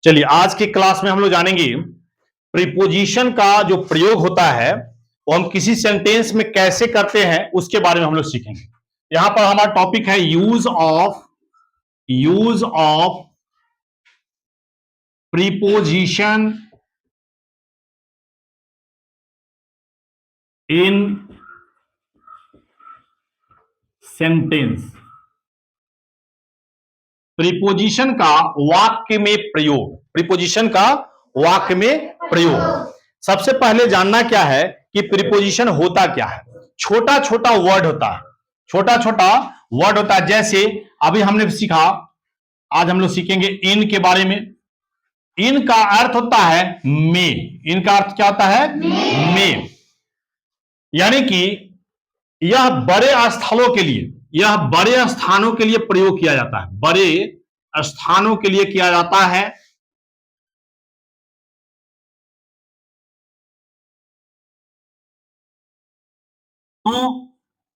चलिए आज की क्लास में हम लोग जानेंगे प्रीपोजिशन का जो प्रयोग होता है वो हम किसी सेंटेंस में कैसे करते हैं उसके बारे में हम लोग सीखेंगे। यहां पर हमारा टॉपिक है use of preposition in sentence. Preposition का वाक्य में प्रयोग, प्रीपोजिशन का वाक्य में प्रयोग। सबसे पहले जानना क्या है कि प्रीपोजिशन होता क्या है। छोटा छोटा वर्ड होता है, छोटा छोटा वर्ड होता है। जैसे अभी हमने सीखा, आज हम लोग सीखेंगे इन के बारे में। इन का अर्थ होता है में। इन का अर्थ क्या होता है? में। यानी कि यह बड़े स्थलों के लिए, यह बड़े स्थानों के लिए प्रयोग किया जाता है, बड़े स्थानों के लिए किया जाता है। तो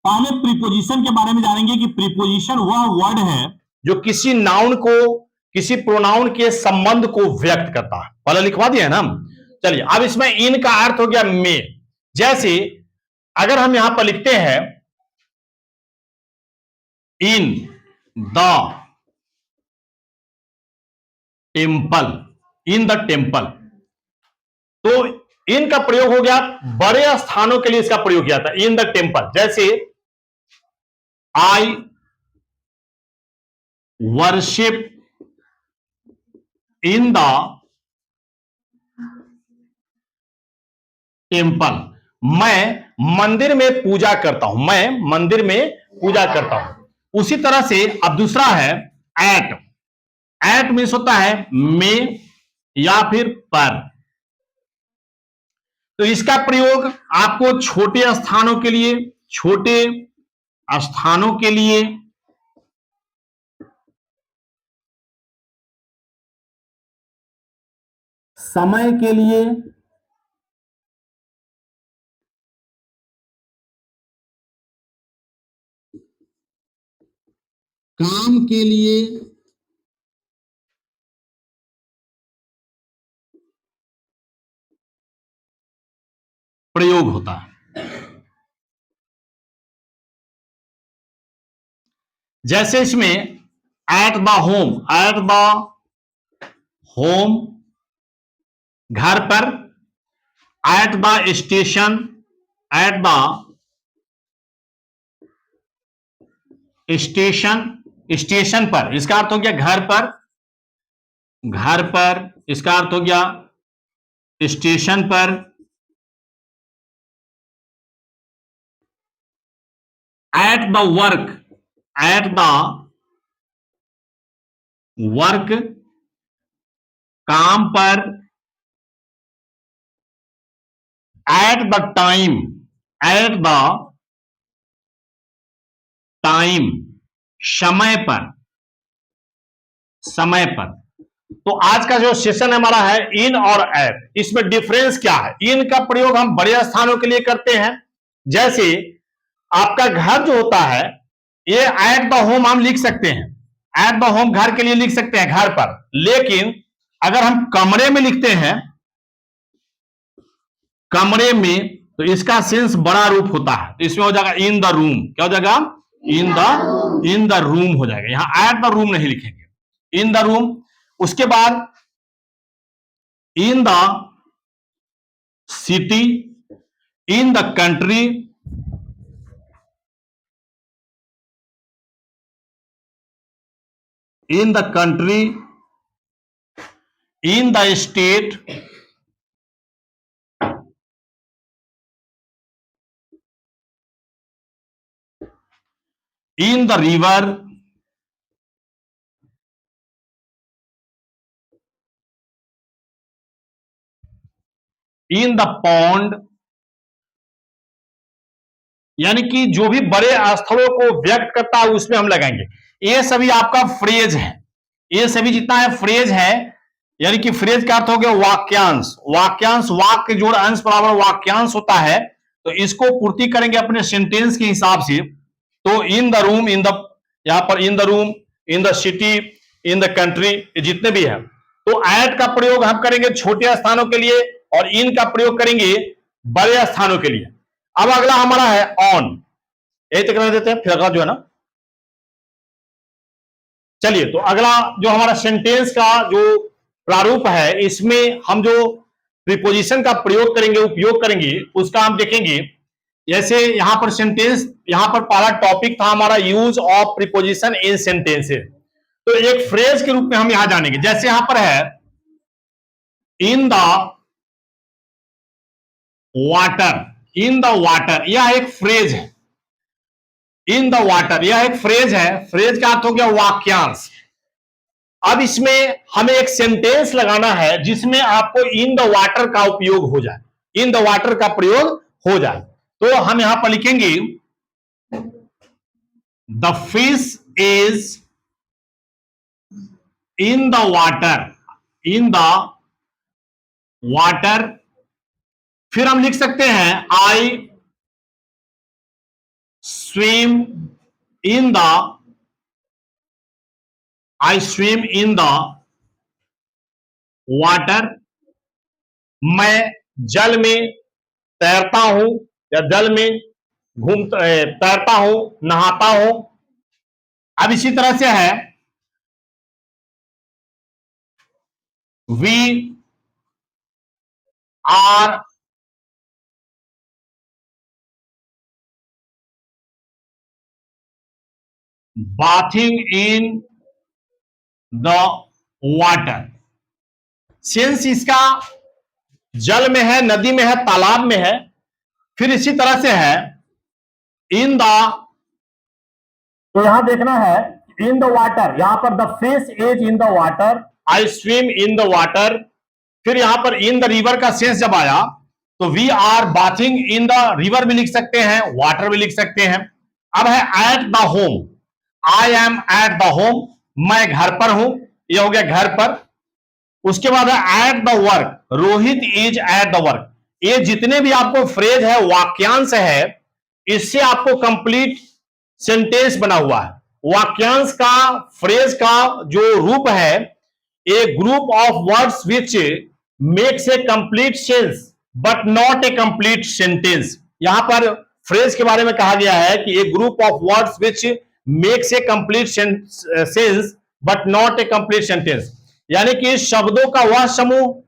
पहले प्रीपोजिशन के बारे में जानेंगे कि प्रीपोजिशन वह वर्ड है जो किसी नाउन को, किसी प्रोनाउन के संबंध को व्यक्त करता है। पहले लिखवा दिया है ना। चलिए अब इसमें इन का अर्थ हो गया में। जैसे अगर हम यहां पर लिखते हैं इन the temple, in the temple, तो इन का प्रयोग हो गया बड़े स्थानों के लिए, इसका प्रयोग किया था इन द टेम्पल। जैसे I worship in the temple, मैं मंदिर में पूजा करता हूं, मैं मंदिर में पूजा करता हूं। उसी तरह से अब दूसरा है एट। एट मीन्स होता है में या फिर पर। तो इसका प्रयोग आपको छोटे स्थानों के लिए, छोटे स्थानों के लिए, समय के लिए, काम के लिए, प्रयोग होता है। जैसे इसमें eight the home, eight the home घर पर, at the station, at the station, station पर, इसका अर्थ हो गया घर पर, घर पर, इसका अर्थ हो गया स्टेशन पर। At the work, at the work काम पर, at the time, at the time समय पर, समय पर। तो आज का जो सेशन हमारा है इन और एट, इसमें डिफरेंस क्या है? इन का प्रयोग हम बड़े स्थानों के लिए करते हैं। जैसे आपका घर जो होता है, ये एट द होम हम लिख सकते हैं, एट द होम घर के लिए लिख सकते हैं, घर पर। लेकिन अगर हम कमरे में लिखते हैं, कमरे में, तो इसका सेंस बड़ा रूप होता है। तो इसमें हो जाएगा इन द रूम। क्या हो जाएगा? इन द रूम हो जाएगा। यहां एट द रूम नहीं लिखेंगे, इन द रूम। उसके बाद in the city, in the country, in the country, in the state, in the river, in the pond. यानी कि जो भी बड़े स्थलों को व्यक्त करता है उसमें हम लगाएंगे। ये सभी आपका फ्रेज है, ये सभी जितना है फ्रेज है। यानी कि फ्रेज का अर्थ हो गया वाक्यांश। वाक्यांश, वाक्य जोड़ अंश बराबर वाक्यांश होता है। तो इसको पूर्ति करेंगे अपने सेंटेंस के हिसाब से। तो in the room, in the, यहां पर in the room, in the city, in the country, जितने भी है तो एट का प्रयोग हम करेंगे छोटे स्थानों के लिए और इन का प्रयोग करेंगे बड़े स्थानों के लिए। अब अगला हमारा है ऑन, यही तक रहने देते हैं, फिर अगला जो है ना, चलिए तो अगला जो हमारा सेंटेंस का जो प्रारूप है, इसमें हम जो प्रीपोजिशन का प्रयोग करेंगे, उपयोग करेंगे, उसका हम देखेंगे। जैसे यहां पर सेंटेंस, यहां पर पहला टॉपिक था हमारा use of preposition in sentences. तो एक फ्रेज के रूप में हम यहां जानेंगे। जैसे यहां पर है in the water, in the water, यह एक फ्रेज है। इन द वाटर यह एक फ्रेज है। फ्रेज का अर्थ हो गया वाक्यांश। अब इसमें हमें एक सेंटेंस लगाना है जिसमें आपको इन द वाटर का उपयोग हो जाए, इन द वाटर का प्रयोग हो जाए। तो हम यहां पर लिखेंगे the fish is in the water, in the water. फिर हम लिख सकते हैं आई swim in the, I swim in the water. मैं जल में तैरता हूं या जल में तैरता हूं, नहाता हूं। अब इसी तरह से है we are bathing in the water. Sense इसका जल में है, नदी में है, तालाब में है। फिर इसी तरह से है इन द, तो यहां देखना है इन द वाटर, यहां पर the fish is in the water, I swim in the water. फिर यहां पर इन द रिवर का सेंस जब आया तो we are bathing in the river भी लिख सकते हैं, वाटर भी लिख सकते हैं। अब है eight the home, I am at the home, मैं घर पर हूं, यह हो गया घर पर। उसके बाद है at the work, Rohit is at the work. ये जितने भी आपको फ्रेज है, वाक्यांश है, इससे आपको कंप्लीट सेंटेंस बना हुआ है। वाक्यांश का, फ्रेज का जो रूप है, a group of words which makes a complete sense but not a complete sentence. यहां पर फ्रेज के बारे में कहा गया है कि a group of words which makes a complete sense but not a complete sentence. यानी कि शब्दों का वह समूह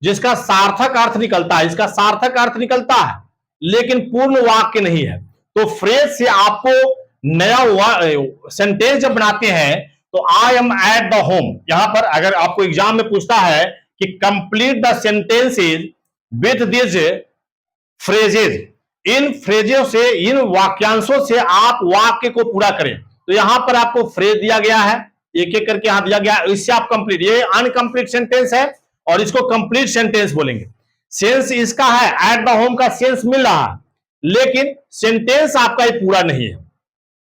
जिसका सार्थक अर्थ निकलता है, इसका सार्थक अर्थ निकलता है लेकिन पूर्ण वाक्य नहीं है। तो फ्रेज से आपको नया सेंटेंस जब बनाते हैं तो I am at the home, यहां पर अगर आपको एग्जाम में पूछता है कि complete the sentences with this phrases, इन फ्रेजों से, इन वाक्यांशों से आप वाक्य को पूरा करें। तो यहां पर आपको फ्रेज दिया गया है, एक एक करके यहां दिया गया है, इससे आप कंप्लीट, ये अनकंप्लीट सेंटेंस है और इसको कंप्लीट सेंटेंस बोलेंगे। सेंस इसका है एट द होम का सेंस मिल रहा है लेकिन सेंटेंस आपका ये पूरा नहीं है।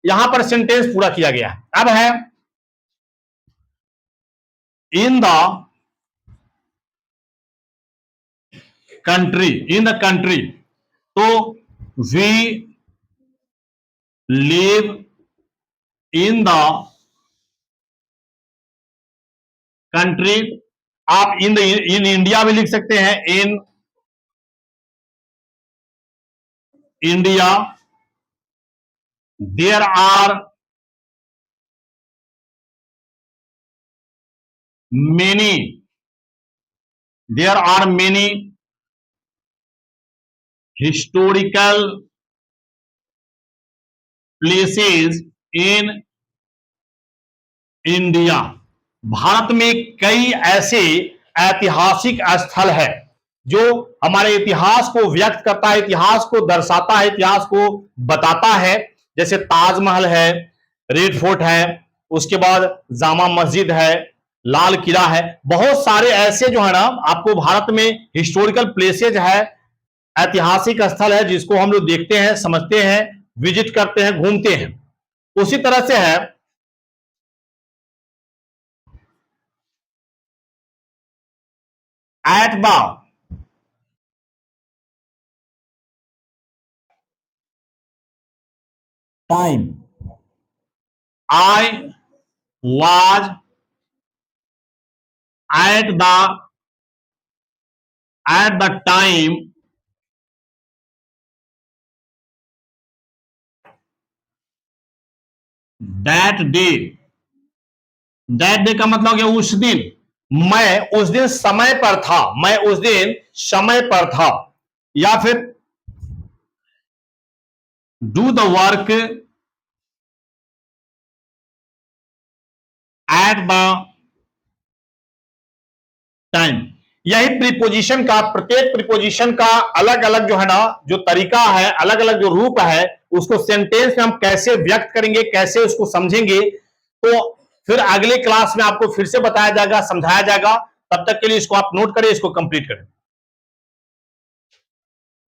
यहां पर सेंटेंस पूरा किया गया है। अब है in the country, in the country, तो we live in the country. आप इन इंडिया भी लिख सकते हैं, in India. There are many, there are many historical places in India. भारत में कई ऐसे ऐतिहासिक स्थल है जो हमारे इतिहास को व्यक्त करता है, इतिहास को दर्शाता है, इतिहास को बताता है। जैसे ताजमहल है, रेड फोर्ट है, उसके बाद जामा मस्जिद है, लाल किला है। बहुत सारे ऐसे जो है ना आपको भारत में हिस्टोरिकल प्लेसेज है, ऐतिहासिक स्थल है जिसको हम लोग देखते हैं, समझते हैं, विजिट करते हैं, घूमते हैं। उसी तरह से है at the time I was at the time that day. That day का मतलब हो गया उस दिन, मैं उस दिन समय पर था, मैं उस दिन समय पर था। या फिर do the work at the time. यही प्रीपोजिशन का, प्रत्येक प्रीपोजिशन का अलग अलग जो है ना, जो तरीका है, अलग अलग जो रूप है, उसको सेंटेंस में हम कैसे व्यक्त करेंगे, कैसे उसको समझेंगे, तो फिर अगले क्लास में आपको फिर से बताया जाएगा, समझाया जाएगा। तब तक के लिए इसको आप नोट करें, इसको कंप्लीट करें।